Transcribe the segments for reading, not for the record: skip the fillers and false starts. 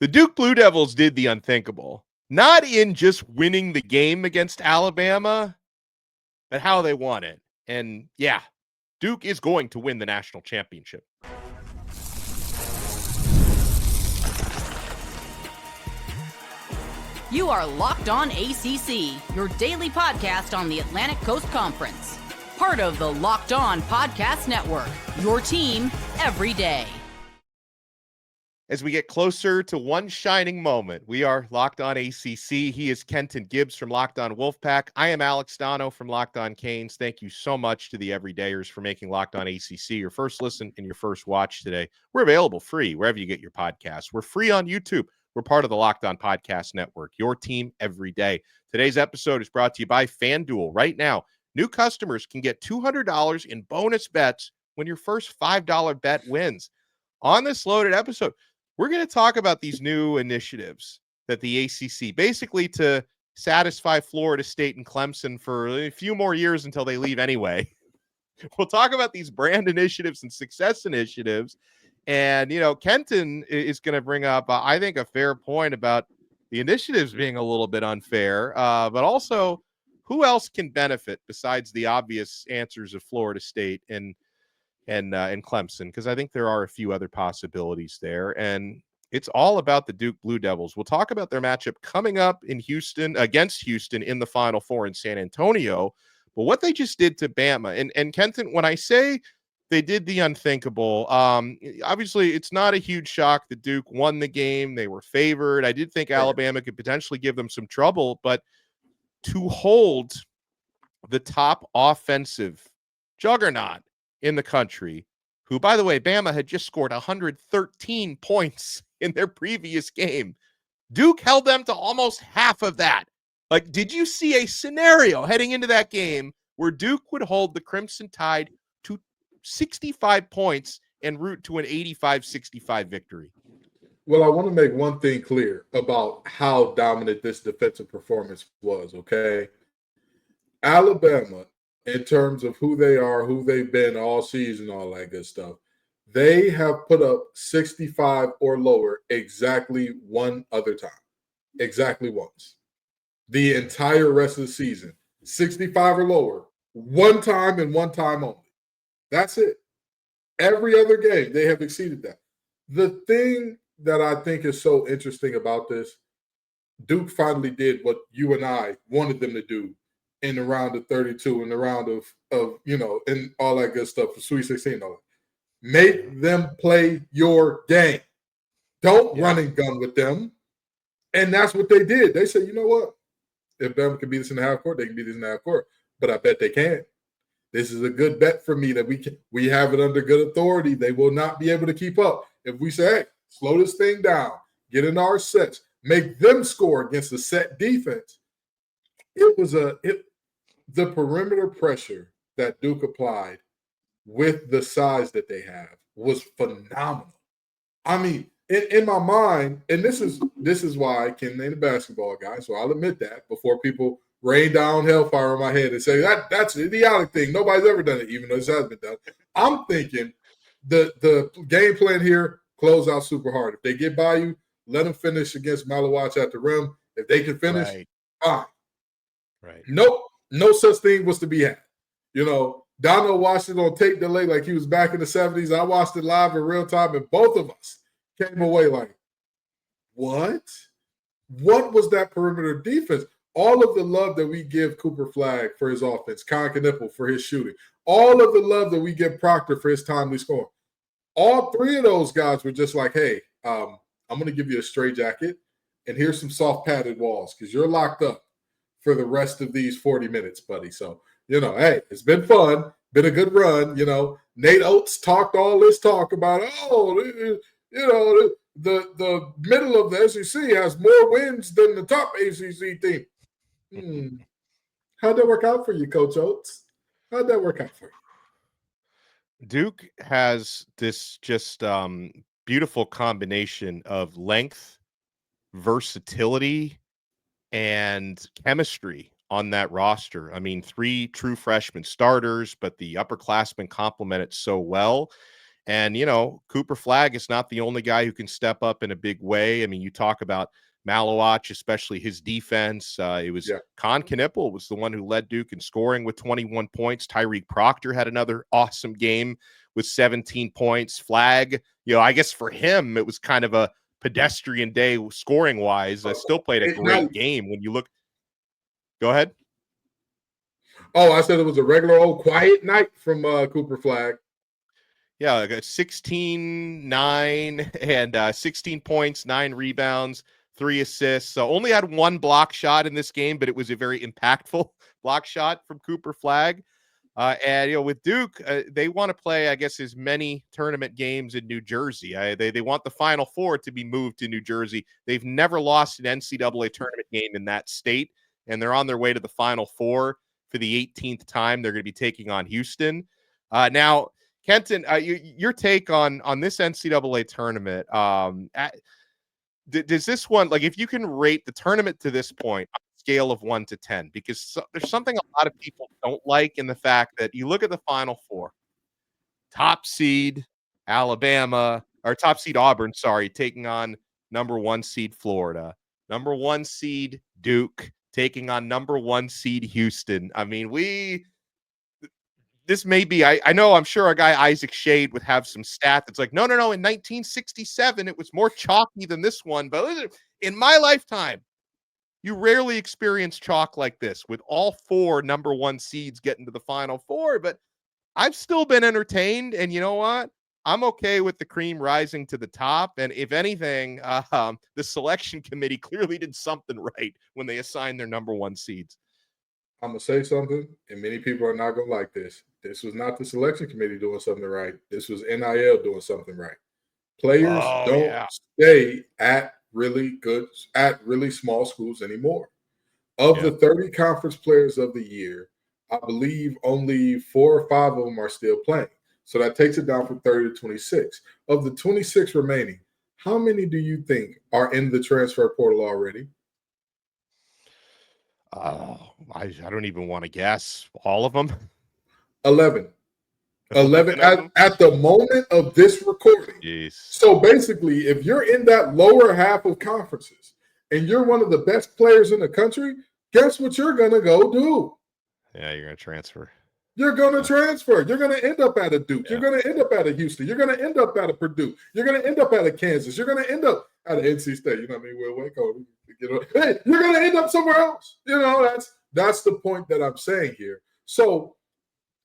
The Duke Blue Devils did the unthinkable, not in just winning the game against Alabama, but how they won it. And yeah, Duke is going to win the national championship. You are Locked On ACC, your daily podcast on the Atlantic Coast Conference. Part of the Locked On Podcast Network, your team every day. As we get closer to one shining moment, we are Locked On ACC. He is Kenton Gibbs from Locked On Wolfpack. I am Alex Donno from Locked On Canes. Thank you so much to the everydayers for making Locked On ACC your first listen and your first watch today. We're available free wherever you get your podcasts. We're free on YouTube. We're part of the Locked On Podcast Network, your team every day. Today's episode is brought to you by FanDuel. Right now, new customers can get $200 in bonus bets when your first $5 bet wins. On this loaded episode, we're going to talk about these new initiatives that the ACC, basically to satisfy Florida State and Clemson for a few more years until they leave anyway. We'll talk about these brand initiatives and success initiatives. And, you know, Kenton is going to bring up, I think, a fair point about the initiatives being a little bit unfair, but also who else can benefit besides the obvious answers of Florida State and Clemson, because I think there are a few other possibilities there. And it's all about the Duke Blue Devils. We'll talk about their matchup coming up in Houston against Houston in the Final Four in San Antonio. But what they just did to Bama, and Kenton, when I say they did the unthinkable, obviously it's not a huge shock that Duke won the game. They were favored. I did think Alabama could potentially give them some trouble, but to hold the top offensive juggernaut in the country, who, by the way, Bama had just scored 113 points in their previous game. Duke held them to almost half of that. Like, did you see a scenario heading into that game where Duke would hold the Crimson Tide to 65 points en route to an 85-65 victory? Well, I want to make one thing clear about how dominant this defensive performance was, okay? Alabama, in terms of who they are, who they've been all season, all that good stuff, they have put up 65 or lower exactly one other time. Exactly once. The entire rest of the season. 65 or lower. One time and one time only. That's it. Every other game, they have exceeded that. The thing that I think is so interesting about this, Duke finally did what you and I wanted them to do in the round of 32, in the round of you know, and all that good stuff, for Sweet 16 and all that. Make them play your game. Don't run and gun with them. And that's what they did. They said, you know what? If Bama can beat us in the half court, they can beat us in the half court. But I bet they can. This is a good bet for me that we have it under good authority. They will not be able to keep up. If we say, hey, slow this thing down, get in our sets, make them score against a set defense. It was the perimeter pressure that Duke applied with the size that they have was phenomenal. I mean, in my mind, and this is why Ken ain't a basketball guy, so I'll admit that before people rain down hellfire on my head and say that's an idiotic thing. Nobody's ever done it, even though this has been done. I'm thinking the game plan here, close out super hard. If they get by you, let them finish against Malawatch at the rim. If they can finish, fine. Right. Nope. No such thing was to be had. You know, Donno watched it on tape delay like he was back in the 70s. I watched it live in real time, and both of us came away like, what? What was that perimeter defense? All of the love that we give Cooper Flagg for his offense, Con Knipple for his shooting, all of the love that we give Proctor for his timely scoring. All three of those guys were just like, hey, I'm going to give you a straight jacket, and here's some soft padded walls because you're locked up for the rest of these 40 minutes, buddy. So, you know, hey, it's been fun, been a good run. You know, Nate Oates talked all this talk about, you know, the middle of the SEC has more wins than the top ACC team. How'd that work out for you, Coach Oates? How'd that work out for you? Duke has this just beautiful combination of length, versatility, and chemistry on that roster. I mean, 3 true freshman starters, but the upperclassmen complement it so well. And, Cooper Flagg is not the only guy who can step up in a big way. I mean, you talk about Malawach, especially his defense. It was Con Knippel was the one who led Duke in scoring with 21 points. Tyreek Proctor had another awesome game with 17 points. Flagg, I guess for him, it was kind of a pedestrian day scoring wise. Still played a great game when you look. Go ahead. Oh, I said it was a regular old quiet night from Cooper Flagg. Yeah, I got 16, 9, and 16 points, 9 rebounds, 3 assists. So only had 1 block shot in this game, but it was a very impactful block shot from Cooper Flagg. And with Duke, they want to play, I guess, as many tournament games in New Jersey. They want the Final Four to be moved to New Jersey. They've never lost an NCAA tournament game in that state, and they're on their way to the Final Four for the 18th time. They're going to be taking on Houston. Now, Kenton, your take on this NCAA tournament, does this one, like, if you can rate the tournament to this point on a scale of 1 to 10, because there's something a lot of people don't like in the fact that you look at the Final Four, top seed Alabama, or top seed Auburn, taking on number 1 seed Florida, number 1 seed Duke, taking on number 1 seed Houston. I mean, this may be, I know, I'm sure our guy Isaac Shade would have some stat that's like, no, in 1967, it was more chalky than this one. But listen, in my lifetime, you rarely experience chalk like this with all 4 number 1 seeds getting to the Final Four. But I've still been entertained. And you know what? I'm okay with the cream rising to the top. And if anything, the selection committee clearly did something right when they assigned their number 1 seeds. I'm going to say something, and many people are not going to like this. This was not the selection committee doing something right. This was NIL doing something right. Players don't stay at really small schools anymore. Of the 30 conference players of the year, I believe only 4 or 5 of them are still playing. So that takes it down from 30 to 26. Of the 26 remaining, how many do you think are in the transfer portal already? I don't even want to guess. All of them? 11. 11 at the moment of this recording. Jeez. So basically, if you're in that lower half of conferences and you're one of the best players in the country, guess what you're going to go do? Yeah, you're going to transfer. You're going to transfer. You're going to end up at a Duke. You're going to end up at a Houston. You're going to end up at a Purdue. You're going to end up at a Kansas. You're going to end up at an NC State. You know what I mean? Well, Waco. Hey, you're going to end up somewhere else. That's the point that I'm saying here. So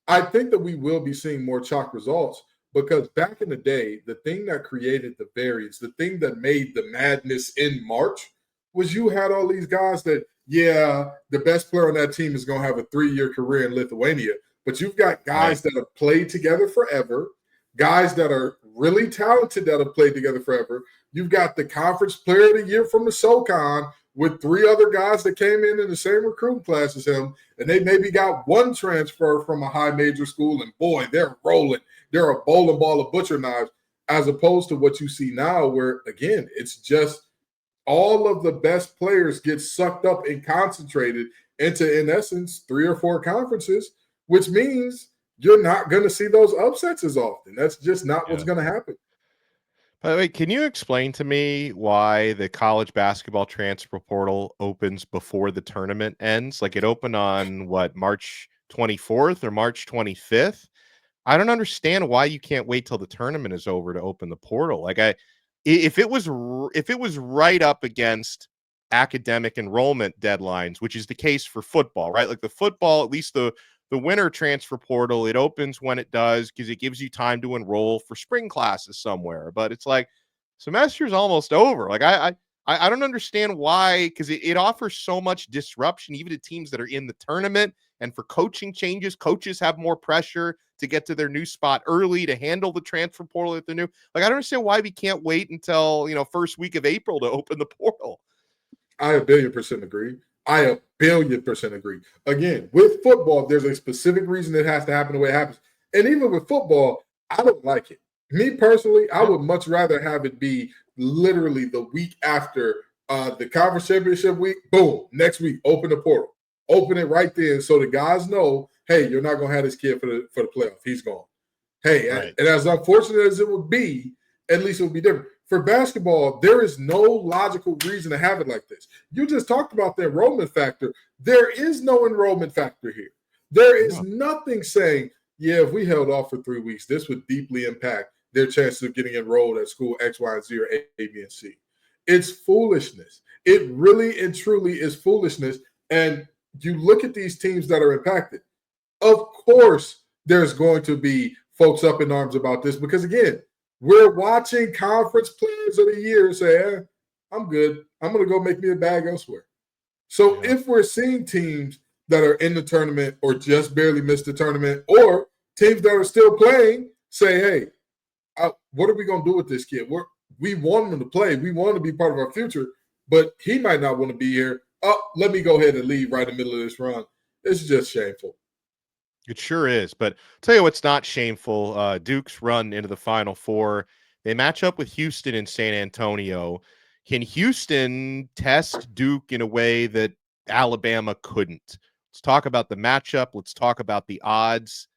I think that we will be seeing more chalk results because back in the day, the thing that created the variance, the thing that made the madness in March was you had all these guys that, the best player on that team is going to have a 3-year career in Lithuania. But you've got guys that have played together forever, guys that are really talented that have played together forever. You've got the conference player of the year from the SoCon with 3 other guys that came in the same recruiting class as him, and they maybe got 1 transfer from a high major school, and boy, they're rolling. They're a bowling ball of butcher knives, as opposed to what you see now where, again, it's just all of the best players get sucked up and concentrated into, in essence, 3 or 4 conferences, which means you're not going to see those upsets as often. That's just not what's going to happen. By the way, can you explain to me why the college basketball transfer portal opens before the tournament ends? Like, it opened on March 24th or March 25th? I don't understand why you can't wait till the tournament is over to open the portal. Like, if it was right up against academic enrollment deadlines, which is the case for football, right? Like the football, at least the winter transfer portal, it opens when it does because it gives you time to enroll for spring classes somewhere. But it's like semester's almost over. Like I don't understand why, because it offers so much disruption, even to teams that are in the tournament. And for coaching changes, coaches have more pressure to get to their new spot early to handle the transfer portal if they're new. Like, I don't understand why we can't wait until, first week of April to open the portal. I 1,000,000,000% agree. I 1,000,000,000% agree. Again, with football, there's a specific reason it has to happen the way it happens. And even with football, I don't like it. Me personally, I would much rather have it be literally the week after the conference championship week. Boom, next week, open the portal. Open it right then so the guys know, hey, you're not going to have this kid for the playoff. He's gone. Hey, Right. and as unfortunate as it would be, at least it would be different. For basketball, there is no logical reason to have it like this. You just talked about the enrollment factor. There is no enrollment factor here. There is nothing saying, yeah, if we held off for 3 weeks, this would deeply impact their chances of getting enrolled at school X, Y, and Z, or A, B, and C. It's foolishness. It really and truly is foolishness. And you look at these teams that are impacted. Of course, there's going to be folks up in arms about this because, again, we're watching conference players of the year say, I'm good. I'm going to go make me a bag elsewhere. So if we're seeing teams that are in the tournament or just barely missed the tournament, or teams that are still playing say, hey, what are we going to do with this kid? We want him to play. We want him to be part of our future, but he might not want to be here. Oh, let me go ahead and leave right in the middle of this run. It's just shameful. It sure is. But I'll tell you what's not shameful. Duke's run into the Final Four. They match up with Houston and San Antonio. Can Houston test Duke in a way that Alabama couldn't? Let's talk about the matchup. Let's talk about the odds.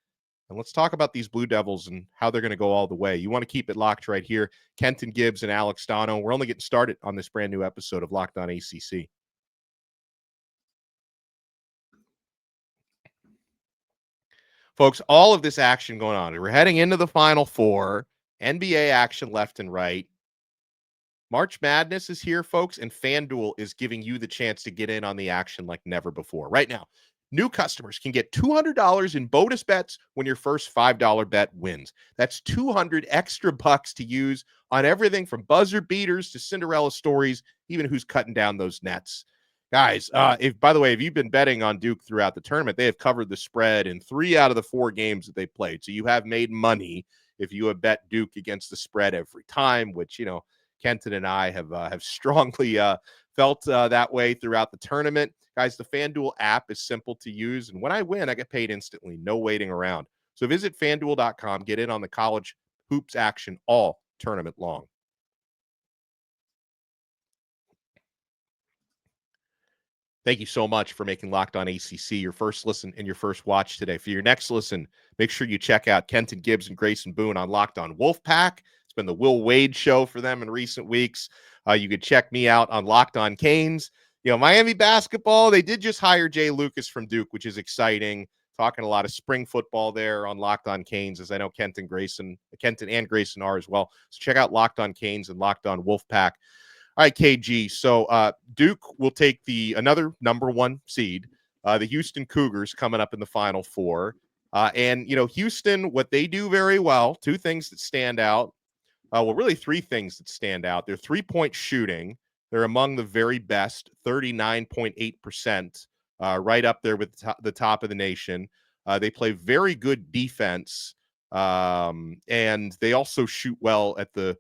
And let's talk about these Blue Devils and how they're going to go all the way. You want to keep it locked right here. Kenton Gibbs and Alex Donno. We're only getting started on this brand new episode of Locked On ACC. Folks, all of this action going on. We're heading into the Final Four. NBA action left and right. March Madness is here, folks, and FanDuel is giving you the chance to get in on the action like never before. Right now, new customers can get $200 in bonus bets when your first $5 bet wins. That's 200 extra bucks to use on everything from buzzer beaters to Cinderella stories, even who's cutting down those nets. Guys, by the way, if you've been betting on Duke throughout the tournament, they have covered the spread in 3 out of the 4 games that they played. So you have made money if you have bet Duke against the spread every time, which, Kenton and I have strongly felt that way throughout the tournament. Guys, the FanDuel app is simple to use, and when I win, I get paid instantly. No waiting around. So visit FanDuel.com, get in on the college hoops action all tournament long. Thank you so much for making Locked On ACC your first listen and your first watch today. For your next listen, make sure you check out Kenton Gibbs and Grayson Boone on Locked On Wolfpack. It's been the Will Wade show for them in recent weeks. You could check me out on Locked On Canes. Miami basketball, they did just hire Jay Lucas from Duke, which is exciting. Talking a lot of spring football there on Locked On Canes, as I know Kenton and Grayson are as well. So check out Locked On Canes and Locked On Wolfpack. All right, KG. So Duke will take another number 1 seed, the Houston Cougars, coming up in the Final Four. And Houston, what they do very well, 2 things that stand out. Really 3 things that stand out. Their 3-point shooting. They're among the very best, 39.8%, right up there with the top of the nation. They play very good defense, and they also shoot well at the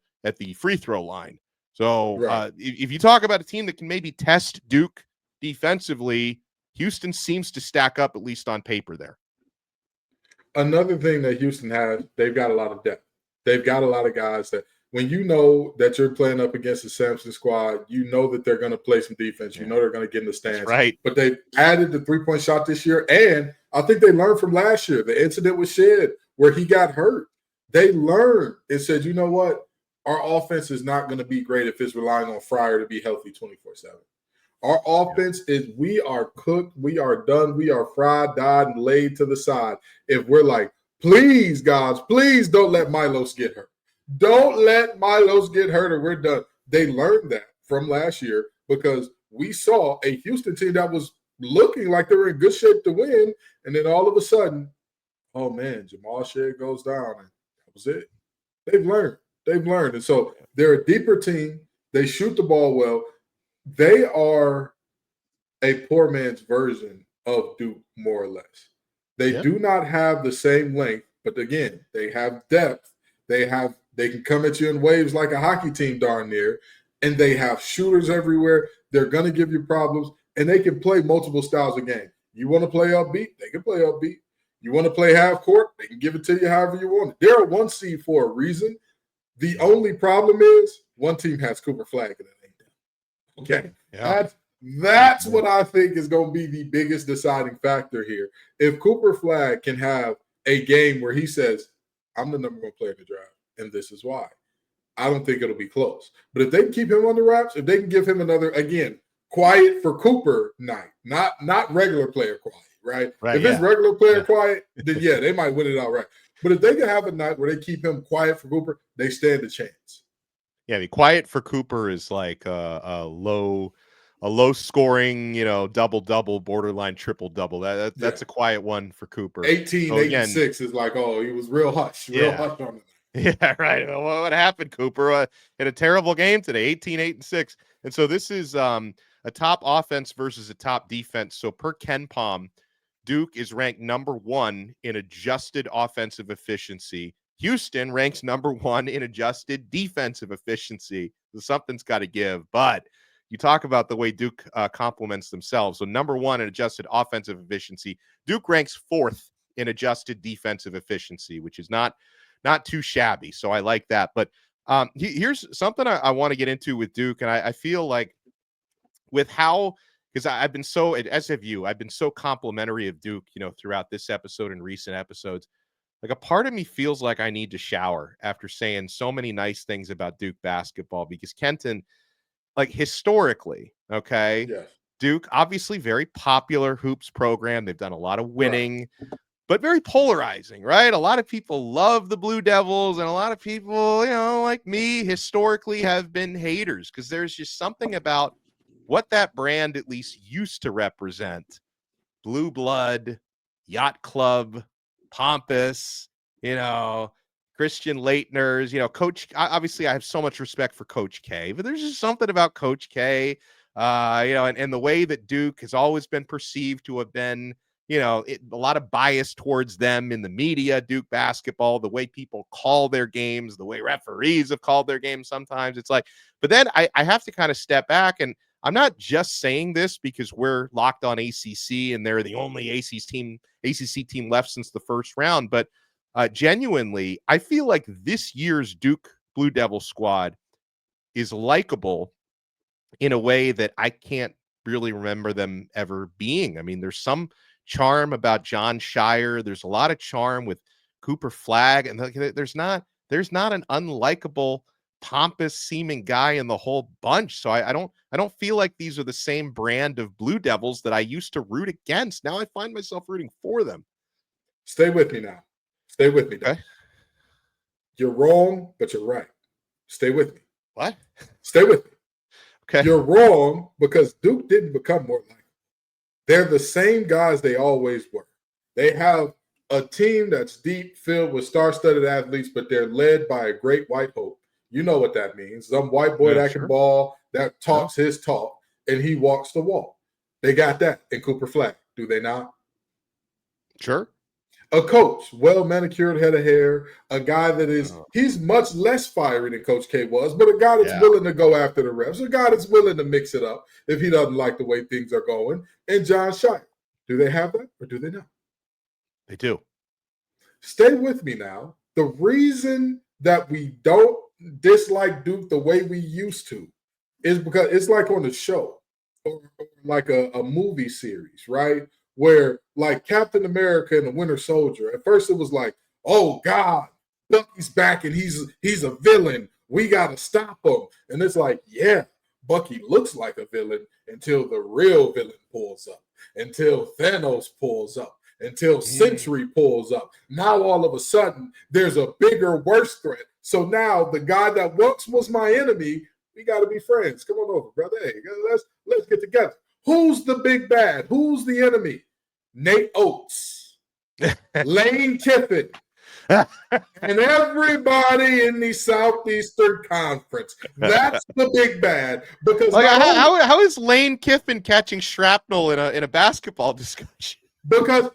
free throw line. So if you talk about a team that can maybe test Duke defensively, Houston seems to stack up, at least on paper there. Another thing that Houston has, they've got a lot of depth. They've got a lot of guys that when you know that you're playing up against the Samson squad, you know that they're going to play some defense. You know they're going to get in the stands. That's right. But they added the 3-point shot this year, and I think they learned from last year, the incident with Shed where he got hurt. They learned and said, you know what? Our offense is not going to be great if it's relying on Fryer to be healthy 24/7. Our offense is, we are cooked, we are done, we are fried, dyed, and laid to the side. If we're like, please, guys, please don't let Milos get hurt. Don't let Milos get hurt or we're done. They learned that from last year because we saw a Houston team that was looking like they were in good shape to win, and then all of a sudden, oh man, Jamal Shead goes down, and that was it. They've learned. And so they're a deeper team. They shoot the ball well. They are a poor man's version of Duke, more or less. They do not have the same length, but again, they have depth. They can come at you in waves like a hockey team darn near, and they have shooters everywhere. They're going to give you problems, and they can play multiple styles of game. You want to play upbeat? They can play upbeat. You want to play half court? They can give it to you however you want it. They're a 1 seed for a reason. The only problem is one team has Cooper Flagg and it ain't them. Okay. Yeah. That's what I think is going to be the biggest deciding factor here. If Cooper Flagg can have a game where he says, I'm the number one player in the draft, and this is why. I don't think it'll be close. But if they can keep him under wraps, if they can give him another, again, quiet for Cooper night, not regular player quiet, right? If it's regular player quiet, then they might win it outright. But if they can have a night where they keep him quiet for Cooper, they stand a chance. Yeah, I mean, quiet for Cooper is like a low scoring, double, borderline triple-double. That's a quiet one for Cooper. 18, 8, and 6 is like, oh, he was real hush on it. Yeah, right. Well, what happened, Cooper? In a terrible game today, 18, 8, and 6. And so this is a top offense versus a top defense. So per KenPom, Duke is ranked number 1 in adjusted offensive efficiency. Houston ranks number 1 in adjusted defensive efficiency. So something's got to give. But you talk about the way Duke complements themselves. So number 1 in adjusted offensive efficiency. Duke ranks 4th in adjusted defensive efficiency, which is not too shabby. So I like that. But here's something I want to get into with Duke. And I feel like with how, because I've been so, as have you, I've been so complimentary of Duke, throughout this episode and recent episodes. Like a part of me feels like I need to shower after saying so many nice things about Duke basketball, because Kenton, like historically, okay, yes. Duke, obviously very popular hoops program. They've done a lot of winning. Right. But very polarizing, right? A lot of people love the Blue Devils, and a lot of people, like me, historically have been haters, because there's just something about what that brand at least used to represent. Blue blood, yacht club, pompous, Christian Laettners, Coach. Obviously, I have so much respect for Coach K, but there's just something about Coach K, and the way that Duke has always been perceived to have been, a lot of bias towards them in the media, Duke basketball, the way people call their games, the way referees have called their games sometimes. It's like, but then I have to kind of step back, and I'm not just saying this because we're locked on ACC and they're the only ACC team left since the first round, but genuinely, I feel like this year's Duke Blue Devil squad is likable in a way that I can't really remember them ever being. I mean, there's some charm about John Shire. There's a lot of charm with Cooper Flagg, and there's not an unlikable, pompous seeming guy in the whole bunch. So I don't feel like these are the same brand of Blue Devils that I used to root against. Now I find myself rooting for them. Stay with me now. Stay with me. Okay. You're wrong, but you're right. Stay with me. What? Stay with me. Okay. You're wrong because Duke didn't become more likable. They're the same guys they always were. They have a team that's deep, filled with star-studded athletes, but they're led by a great white hope. You know what that means. Some white boy that can ball, that talks his talk, and he walks the walk. They got that in Cooper Flagg, do they not? Sure. A coach, well-manicured head of hair, a guy that is, he's much less fiery than Coach K was, but a guy that's willing to go after the refs, a guy that's willing to mix it up if he doesn't like the way things are going, and John Shire. Do they have that or do they not? They do. Stay with me now. The reason that we don't dislike Duke the way we used to is because it's like on the show or like a movie series, right? Where like Captain America and the Winter Soldier, at first it was like, oh God, Bucky's back and he's a villain. We got to stop him. And it's like, yeah, Bucky looks like a villain until the real villain pulls up, until Thanos pulls up, until Sentry pulls up. Now all of a sudden there's a bigger, worse threat. So now the guy that once was my enemy, we got to be friends. Come on over, brother. Hey, let's get together. Who's the big bad? Who's the enemy? Nate Oates, Lane Kiffin, and everybody in the Southeastern Conference. That's the big bad. Because like, how is Lane Kiffin catching shrapnel in a basketball discussion? Because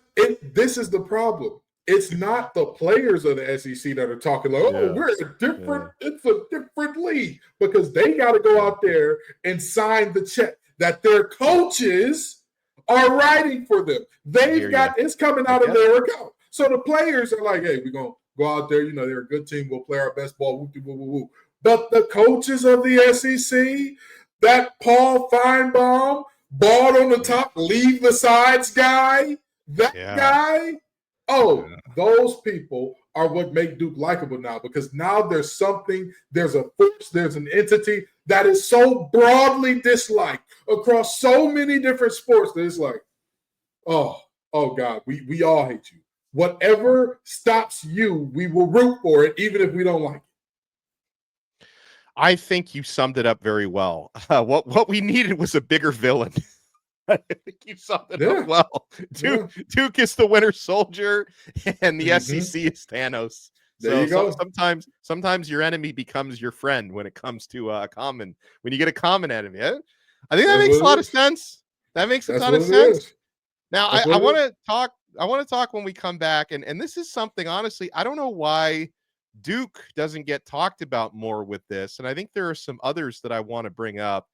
this is the problem. It's not the players of the SEC that are talking like, we're a different, it's a different league. Because they got to go out there and sign the check that their coaches are writing for them. They've got it's coming out of their account. So the players are like, hey, we're going to go out there. They're a good team. We'll play our best ball. Woo-woo-woo-woo. But the coaches of the SEC, that Paul Feinbaum, ball on the top, leave the sides guy, that guy, Oh, those people are what make Duke likable now, because now there's something, there's a force, there's an entity that is so broadly disliked across so many different sports that it's like, oh God, we all hate you. Whatever stops you, we will root for it, even if we don't like it. I think you summed it up very well. What we needed was a bigger villain. I think you summed it up well. Duke is the winter soldier, and the SEC is Thanos. There you go. Sometimes your enemy becomes your friend when it comes to when you get a common enemy. I think that makes a lot of sense. That makes a ton of sense. Now I want to talk when we come back, and this is something, honestly, I don't know why Duke doesn't get talked about more with this, and I think there are some others that I want to bring up.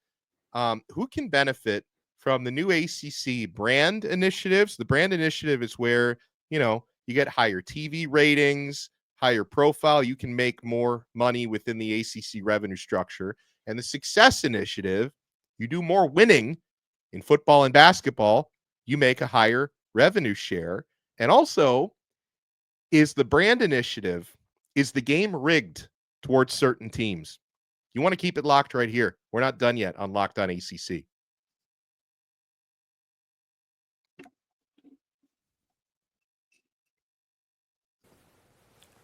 Who can benefit from the new ACC brand initiatives? The brand initiative is where, you get higher TV ratings, higher profile. You can make more money within the ACC revenue structure. And the success initiative, you do more winning in football and basketball, you make a higher revenue share. And also, is the brand initiative, is the game rigged towards certain teams? You want to keep it locked right here. We're not done yet on Locked On ACC.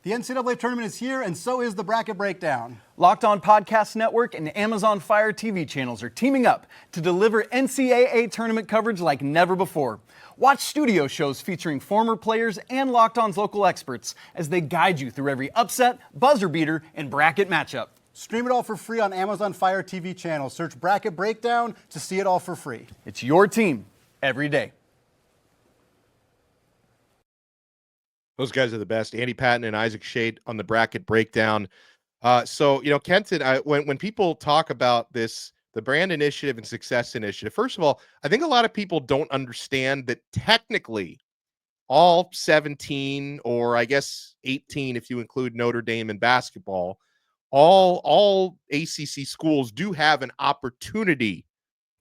The NCAA tournament is here, and so is the Bracket Breakdown. Locked On Podcast Network and Amazon Fire TV channels are teaming up to deliver NCAA tournament coverage like never before. Watch studio shows featuring former players and Locked On's local experts as they guide you through every upset, buzzer beater, and bracket matchup. Stream it all for free on Amazon Fire TV channel. Search Bracket Breakdown to see it all for free. It's your team every day. Those guys are the best. Andy Patton and Isaac Shade on the Bracket Breakdown. So, Kenton, when people talk about this, the brand initiative and success initiative, first of all, I think a lot of people don't understand that technically all 17, or I guess 18, if you include Notre Dame in basketball, all ACC schools do have an opportunity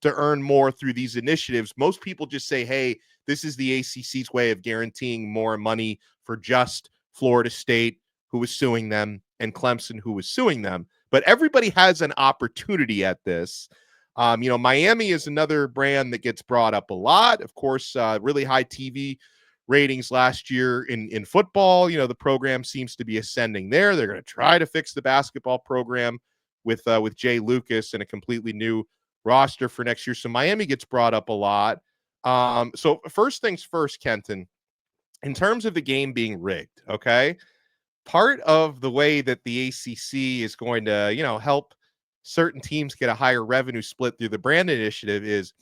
to earn more through these initiatives. Most people just say, hey, this is the ACC's way of guaranteeing more money for just Florida State, who was suing them, and Clemson, who was suing them. But everybody has an opportunity at this. Miami is another brand that gets brought up a lot. Of course, really high TV ratings last year in football. The program seems to be ascending there. They're going to try to fix the basketball program with Jay Lucas and a completely new roster for next year. So Miami gets brought up a lot. So first things first, Kenton, in terms of the game being rigged, okay, part of the way that the ACC is going to, help certain teams get a higher revenue split through the brand initiative is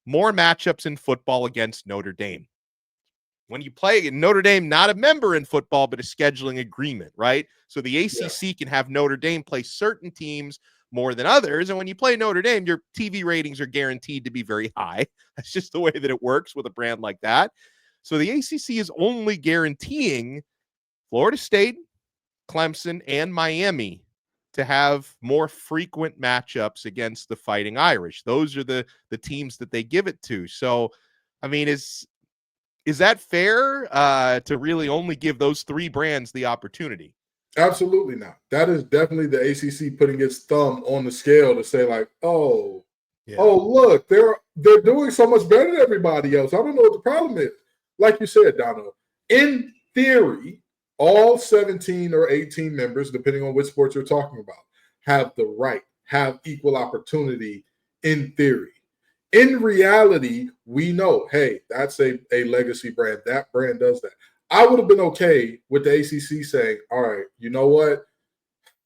more matchups in football against Notre Dame. When you play Notre Dame, not a member in football, but a scheduling agreement, right? So the ACC can have Notre Dame play certain teams more than others. And when you play Notre Dame, your TV ratings are guaranteed to be very high. That's just the way that it works with a brand like that. So the ACC is only guaranteeing Florida State, Clemson, and Miami to have more frequent matchups against the Fighting Irish. Those are the teams that they give it to. So, I mean, is that fair to really only give those three brands the opportunity? Absolutely not. That is definitely the ACC putting its thumb on the scale to say, like, oh, look, they're doing so much better than everybody else. I don't know what the problem is. Like you said, Donno, in theory, all 17 or 18 members, depending on which sports you're talking about, have the right, have equal opportunity in theory. In reality, we know, hey, that's a legacy brand. That brand does that. I would have been okay with the ACC saying, all right, you know what?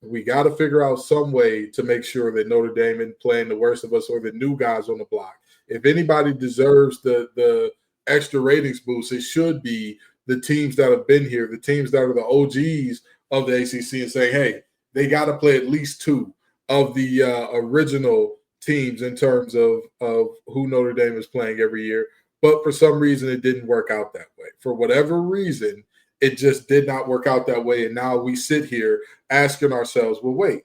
We got to figure out some way to make sure that Notre Dame isn't playing the worst of us or the new guys on the block. If anybody deserves the extra ratings boost, it should be the teams that have been here, the teams that are the OGs of the ACC, and saying, hey, they got to play at least two of the original teams in terms of who Notre Dame is playing every year. But for some reason, it didn't work out that way. For whatever reason, it just did not work out that way. And now we sit here asking ourselves, well, wait,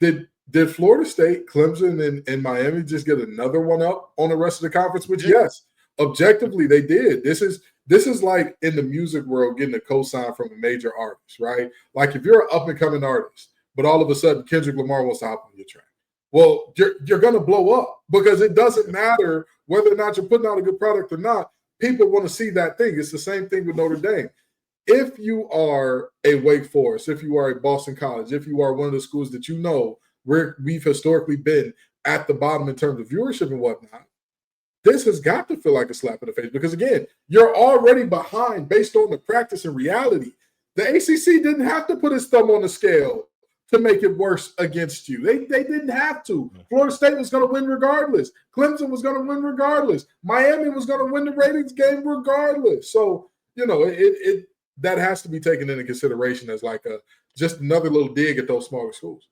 did Florida State, Clemson, and Miami just get another one up on the rest of the conference? Which, yes, objectively they did. This This is like in the music world getting a cosign from a major artist, right? Like if you're an up-and-coming artist, but all of a sudden Kendrick Lamar wants to hop on your track. Well, you're going to blow up because it doesn't matter whether or not you're putting out a good product or not. People want to see that thing. It's the same thing with Notre Dame. If you are a Wake Forest, if you are a Boston College, if you are one of the schools that you know where we've historically been at the bottom in terms of viewership and whatnot, this has got to feel like a slap in the face because, again, you're already behind based on the practice and reality. The ACC didn't have to put its thumb on the scale to make it worse against you. They didn't have to. Florida State was going to win regardless. Clemson was going to win regardless. Miami was going to win the ratings game regardless. So, you know, it that has to be taken into consideration as like just another little dig at those smaller schools.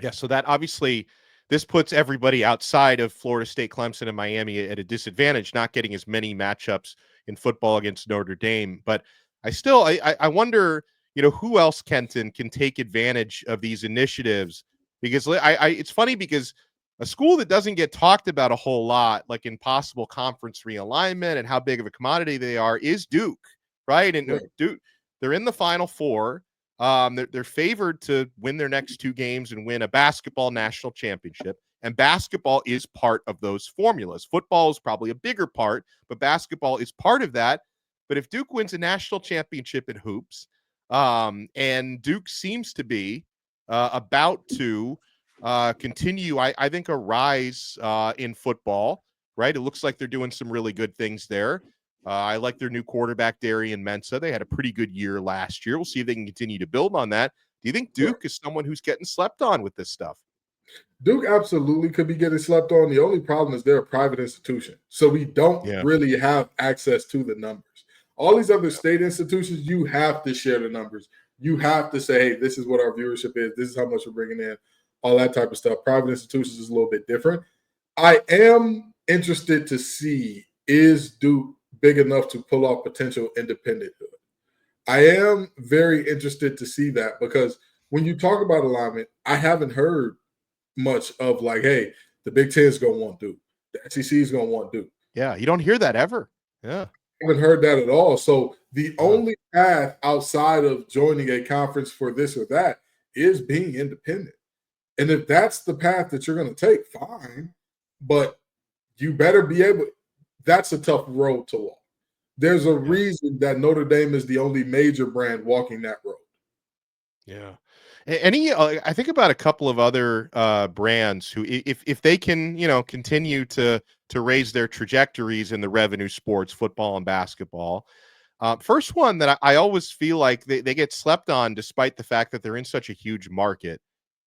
Yeah, so that obviously this puts everybody outside of Florida State, Clemson, and Miami at a disadvantage, not getting as many matchups in football against Notre Dame. But I wonder, you know, who else, Kenton, can take advantage of these initiatives? Because it's funny because a school that doesn't get talked about a whole lot, like in possible conference realignment and how big of a commodity they are, is Duke, right? And Duke, they're in the Final Four. They're favored to win their next two games and win a basketball national championship. And basketball is part of those formulas. Football is probably a bigger part, but basketball is part of that. But if Duke wins a national championship in hoops, and Duke seems to be about to continue, I think, a rise in football, right? It looks like they're doing some really good things there. I like their new quarterback, Darian Mensah. They had a pretty good year last year. We'll see if they can continue to build on that. Do you think Duke is someone who's getting slept on with this stuff? Duke absolutely could be getting slept on. The only problem is they're a private institution. So we don't really have access to the numbers. All these other state institutions, you have to share the numbers. You have to say, hey, this is what our viewership is. This is how much we're bringing in, all that type of stuff. Private institutions is a little bit different. I am interested to see, is Duke big enough to pull off potential independenthood? I am very interested to see that because when you talk about alignment, I haven't heard much of like, hey, the Big Ten is going to want Duke. The SEC is going to want Duke. Yeah, you don't hear that ever. Yeah. I haven't heard that at all. So the only path outside of joining a conference for this or that is being independent. And if that's the path that you're going to take, fine. But you better be able – that's a tough road to walk. There's a reason that Notre Dame is the only major brand walking that road. Yeah. I think about a couple of other brands who, if they can, you know, continue to raise their trajectories in the revenue sports, football and basketball. First one that I always feel like they get slept on, despite the fact that they're in such a huge market,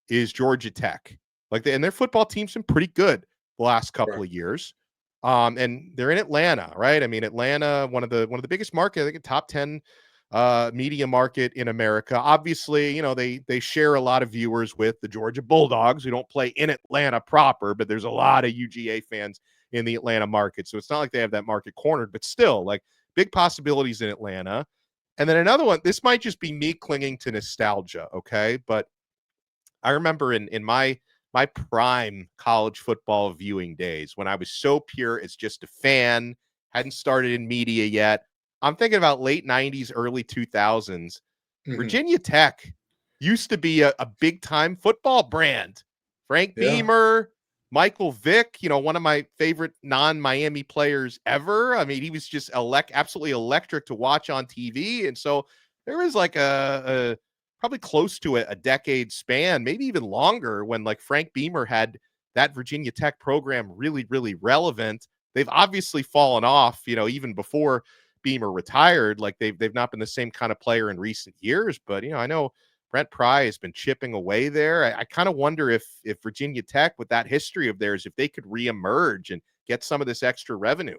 is Georgia Tech. And their football team's been pretty good the last couple of years. And they're in Atlanta, right? I mean, Atlanta, one of the biggest markets, I think a top 10 media market in America. Obviously, you know, they share a lot of viewers with the Georgia Bulldogs, who don't play in Atlanta proper, but there's a lot of UGA fans in the Atlanta market. So it's not like they have that market cornered, but still, like, big possibilities in Atlanta. And then another one, this might just be me clinging to nostalgia, okay? But I remember in my prime college football viewing days, when I was so pure as just a fan, hadn't started in media yet. I'm thinking about late 90s, early 2000s. Virginia Tech used to be a big time football brand. Frank Beamer, Michael Vick, you know, one of my favorite non-Miami players ever. I mean, he was just absolutely electric to watch on TV. And so there was like a probably close to a decade span, maybe even longer, when like Frank Beamer had that Virginia Tech program really, really relevant. They've obviously fallen off, you know, even before Beamer retired. Like they've not been the same kind of player in recent years, but, you know, I know Brent Pry has been chipping away there. I kind of wonder if Virginia Tech, with that history of theirs, if they could reemerge and get some of this extra revenue.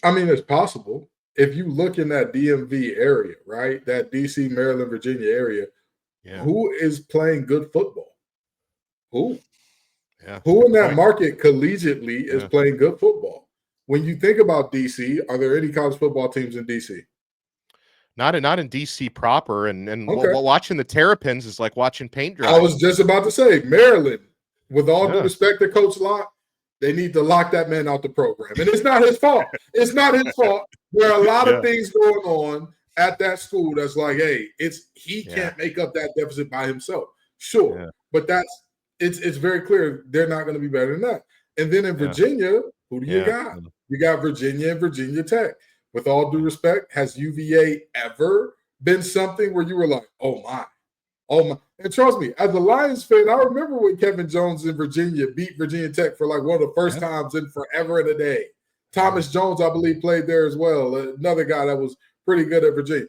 I mean, it's possible. If you look in that DMV area, right, that DC, Maryland, Virginia area, who is playing good football? Who? Yeah. Who in that market collegiately is playing good football? When you think about DC, are there any college football teams in DC? Not in DC proper, and watching the Terrapins is like watching paint dry. I was just about to say, Maryland, with all due respect to Coach Locke, they need to lock that man out the program. And it's not his fault. It's not his fault. There are a lot of things going on at that school that's like, hey, he can't make up that deficit by himself. Sure. But it's very clear they're not going to be better than that. And then in Virginia, who do you got? You got Virginia and Virginia Tech. With all due respect, has UVA ever been something where you were like, oh my. And trust me, as a Lions fan, I remember when Kevin Jones in Virginia beat Virginia Tech for like one of the first times in forever and a day. Thomas Jones, I believe, played there as well. Another guy that was pretty good at Virginia.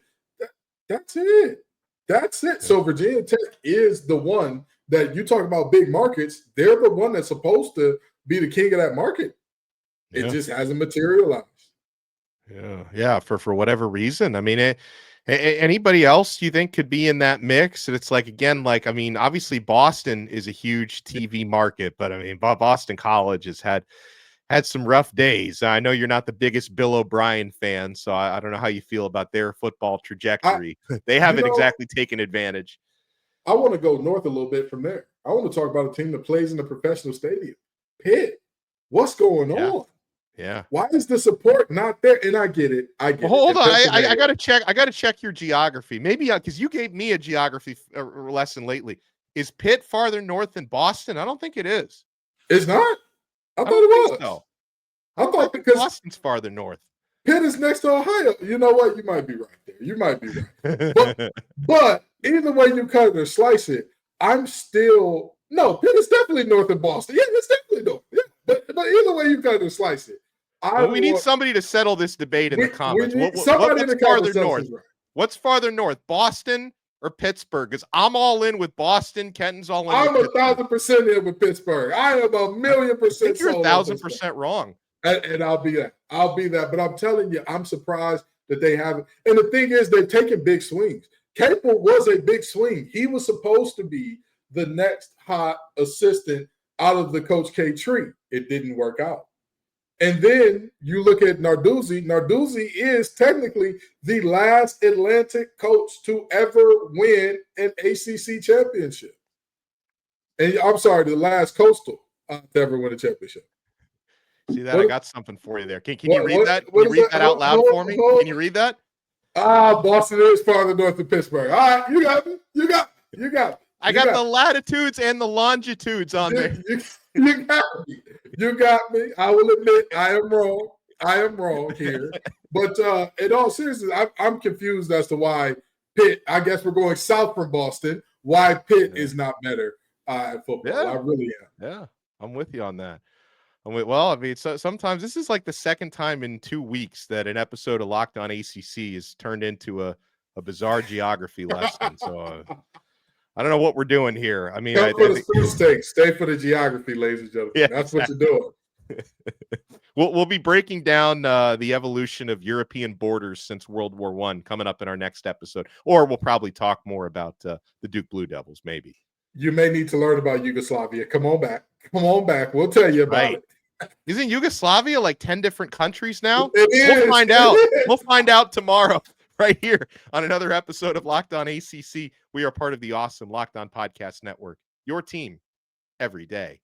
That's it. That's it. So Virginia Tech is the one that you talk about big markets. They're the one that's supposed to be the king of that market. It just hasn't materialized. Yeah. For whatever reason. I mean, anybody else you think could be in that mix? And it's like, again, like, I mean, obviously Boston is a huge TV market, but I mean, Boston College has had some rough days. I know you're not the biggest Bill O'Brien fan, so I don't know how you feel about their football trajectory. They haven't exactly taken advantage. I want to go north a little bit from there. I want to talk about a team that plays in the professional stadium. Pitt. What's going on? Yeah. Why is the support not there? And I get it. Hold on. I gotta check. I gotta check your geography. Maybe because you gave me a geography lesson lately. Is Pitt farther north than Boston? I don't think it is. It's not. I thought it was. So. I thought because Boston's farther north. Pitt is next to Ohio. You know what? You might be right there. You might be right. but either way you cut it or slice it, I'm still Pitt is definitely north of Boston. Yeah, it's definitely north. Yeah. But either way you cut it or slice it. We need somebody to settle this debate in the comments. What's farther north? Right. What's farther north, Boston or Pittsburgh? Because I'm all in with Boston. Kenton's all in. I'm 1,000% in with Pittsburgh. I am 1,000,000%. I think you're 1,000% wrong. And I'll be that. But I'm telling you, I'm surprised that they haven't. And the thing is, they've taken big swings. Capel was a big swing. He was supposed to be the next hot assistant out of the Coach K tree. It didn't work out. And then you look at Narduzzi. Narduzzi is technically the last Atlantic coach to ever win an ACC championship. And I'm sorry, the last Coastal to ever win a championship. See that? I got something for you there. Can you read that? Can you read that out loud for me? Can you read that? Boston is farther north of Pittsburgh. All right, you got me. I got the latitudes and the longitudes on there. You got me. I will admit I am wrong. Here. But in all seriousness, I'm confused as to why Pitt, I guess we're going south from Boston, why Pitt is not better at football. I really am. Yeah, I'm with you on that. Well, I mean, sometimes this is like the second time in 2 weeks that an episode of Locked On ACC is turned into a bizarre geography lesson. So I don't know what we're doing here. I mean, stay for the geography, ladies and gentlemen. Yeah, that's exactly what you're doing. We'll be breaking down the evolution of European borders since World War I coming up in our next episode, or we'll probably talk more about the Duke Blue Devils. Maybe you may need to learn about Yugoslavia. Come on back. We'll tell you about it. Isn't Yugoslavia like 10 different countries now? We'll find out. We'll find out tomorrow. Right here on another episode of Locked On ACC. We are part of the awesome Locked On Podcast Network, your team every day.